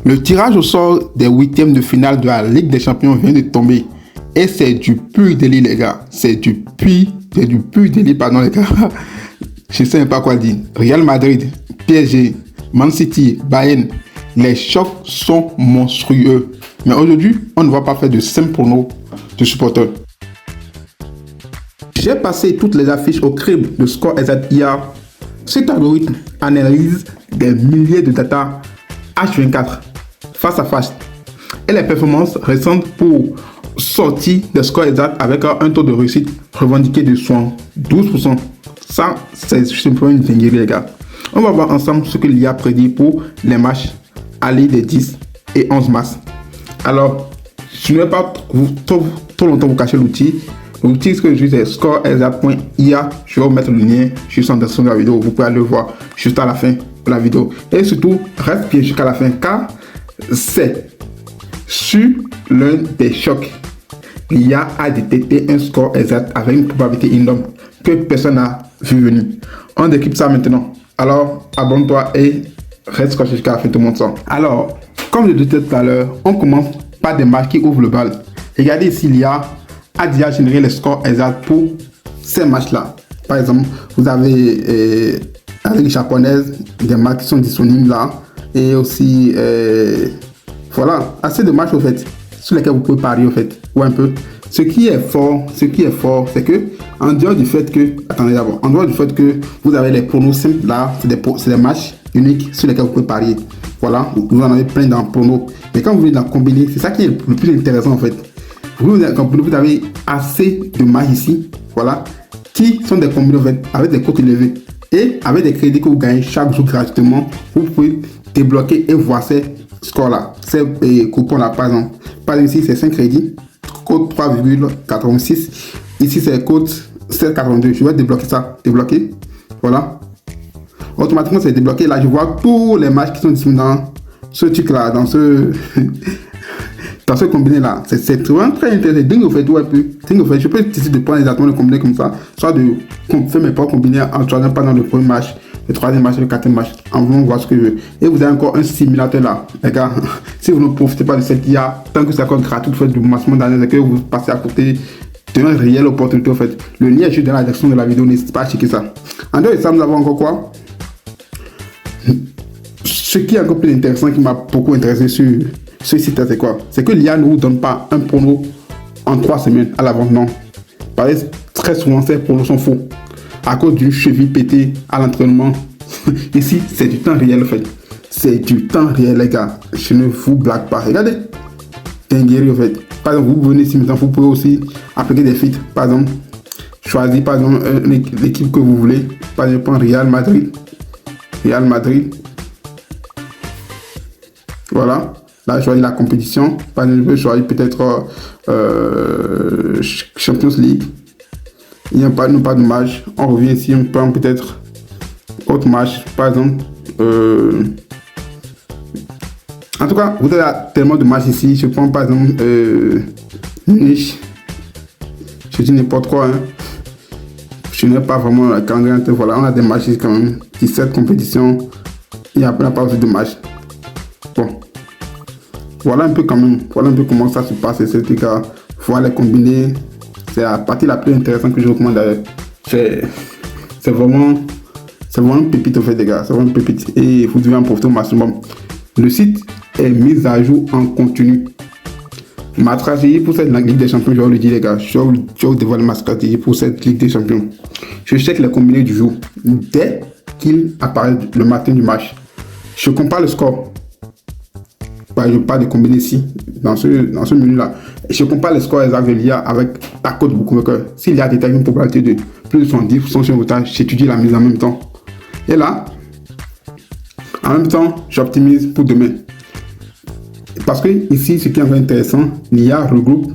Le tirage au sort des huitièmes de finale de la Ligue des Champions vient de tomber. Et c'est du pur délit, les gars. C'est du pur délit, pardon, les gars. Je ne sais même pas quoi dire. Real Madrid, PSG, Man City, Bayern. Les chocs sont monstrueux. Mais aujourd'hui, on ne va pas faire de simples pronos de supporters. J'ai passé toutes les affiches au crible de Score Exact hier. Cet algorithme analyse des milliers de data H24 face à face et les performances récentes pour sortir des scores exacts avec un taux de réussite revendiqué de 12%. Ça, c'est simplement une dinguerie, les gars. On va voir ensemble ce qu'il y a prédit pour les matchs aller des 10 et 11 mars. Alors, je ne vais pas trop longtemps vous cacher l'outil. L'outil que je c'est scoreexact.ia. Je vais vous mettre le lien juste en description de la vidéo. Vous pouvez aller le voir juste à la fin de la vidéo. Et surtout, reste bien jusqu'à la fin car c'est sur l'un des chocs. L'IA a détecté un score exact avec une probabilité énorme que personne n'a vu venir. On décrypte ça maintenant. Alors, abonne-toi et reste scotché jusqu'à la fin de mon sang. Alors, comme je disais tout à l'heure, on commence par des matchs qui ouvrent le bal. Regardez ici, l'IA a déjà généré les scores exacts pour ces matchs-là. Par exemple, vous avez la Ligue japonaise, des matchs qui sont disponibles là. Et aussi, voilà, assez de matchs au fait, sur lesquels vous pouvez parier au fait, ou un peu. Ce qui est fort, c'est que, en dehors du fait que, attendez d'abord, en dehors du fait que vous avez les pronos simples là, c'est des matchs uniques sur lesquels vous pouvez parier. Voilà, vous en avez plein dans le pronos. Mais quand vous voulez la combiner, c'est ça qui est le plus intéressant en fait. Vous avez assez de matchs ici, voilà, qui sont des combinés en fait, avec des cotes élevés. Et avec des crédits que vous gagnez chaque jour gratuitement, vous pouvez débloquer et voir ces scores-là, ces coupons-là, par exemple. Par exemple, ici, c'est 5 crédits, code 3,86. Ici, c'est code 7,82. Je vais débloquer ça. Débloquer. Voilà. Automatiquement, c'est débloqué. Là, je vois tous les matchs qui sont disponibles dans ce truc-là, dans ce combiné-là. C'est vraiment très intéressant. Dingue, au fait, je peux décider de prendre exactement le combiné comme ça, soit de faire mes propres combinés en choisissant pas dans le premier match, le troisième match, le quatrième match, en voulant voir ce que je veux. Et vous avez encore un simulateur là, les gars. Si vous ne profitez pas de cette IA, tant que c'est encore gratuit, vous faites du massement d'année, que vous passez à côté d'une réelle opportunité en fait. Le lien est juste dans la description de la vidéo, n'hésitez pas à checker ça. En dehors de ça, nous avons encore quoi? Ce qui est encore plus intéressant, qui m'a beaucoup intéressé sur ce site, c'est quoi? C'est que l'IA ne vous donne pas un prono en 3 semaines à l'avance, non. Parce que très souvent, ces pronos sont faux. À cause d'une cheville pétée à l'entraînement. Ici, c'est du temps réel, en fait. C'est du temps réel, les gars. Je ne vous blague pas. Regardez. Dinguerie, en fait. Par exemple, vous venez ici maintenant, vous pouvez aussi appliquer des feats. Par exemple, choisir par exemple l'équipe que vous voulez. Par exemple, Real Madrid. Real Madrid. Voilà. Là, je choisis la compétition. Par exemple, je vais choisir peut-être Champions League. Il n'y a pas de match. On revient ici, on prend peut-être autre match. Par exemple, en tout cas, vous avez tellement de matchs ici. Je prends par exemple Munich. Je dis n'importe quoi. Hein. Je n'ai pas vraiment la calendrier. Voilà, on a des matchs ici quand même. 17 compétitions. Il n'y a pas aussi de matchs. Bon. Voilà un peu quand même. Voilà un peu comment ça se passe. C'est le cas. Voilà les combiner. C'est la partie la plus intéressante que je recommande d'ailleurs. C'est vraiment une pépite au fait, les gars. C'est vraiment une pépite. Et vous devez en profiter au maximum. Le site est mis à jour en continu. Ma stratégie pour cette Ligue des Champions, je vais vous le dire, les gars. Je vais vous dévoiler ma stratégie pour cette Ligue des Champions. Je check les combinés du jour. Dès qu'il apparaît le matin du match, je compare le score. Je parle de combiner ici, dans ce menu-là. Je compare les scores exacts de l'IA avec la cote bookmaker. S'il y a détecté une probabilité de plus de 70% sur le temps, j'étudie la mise en même temps. Et là, en même temps, j'optimise pour demain. Parce que ici, ce qui est vraiment intéressant, l'IA regroupe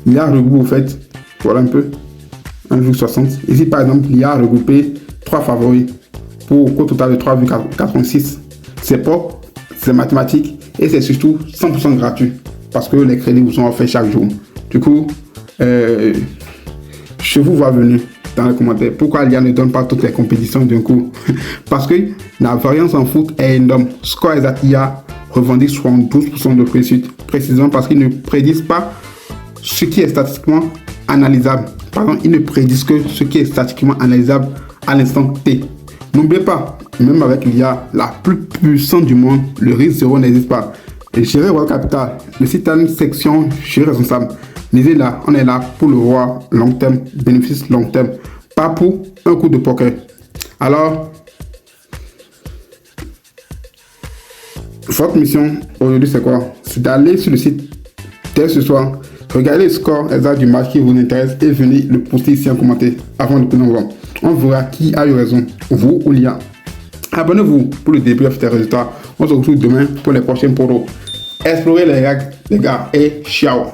au fait, voilà un peu, 1,60. Ici, par exemple, l'IA a regroupé 3 favoris pour un coût total de 3,86. C'est propre, c'est mathématique. Et c'est surtout 100% gratuit parce que les crédits vous sont offerts chaque jour. Du coup, je vous vois venir dans les commentaires. Pourquoi l'IA ne donne pas toutes les compétitions d'un coup? Parce que la variance en foot est énorme. Score Exact IA revendiquent 72% de réussite, précisément parce qu'ils ne prédisent pas ce qui est statistiquement analysable. Pardon, ils ne prédisent que ce qui est statistiquement analysable à l'instant T. N'oubliez pas, même avec l'IA la plus puissante du monde, le risque zéro n'existe pas. Et gérer votre capital, le site a une section gérer responsable. Lisez là, on est là pour le voir long terme, bénéfice long terme, pas pour un coup de poker. Alors, votre mission aujourd'hui c'est quoi? C'est d'aller sur le site dès ce soir, regardez le score exact du match qui vous intéresse et venez le poster ici en commentaire avant de prendre voir. On verra qui a eu raison, vous ou l'IA. Abonnez-vous pour le débrief des résultats. On se retrouve demain pour les prochaines pronos. Explorez les règles, les gars, et ciao!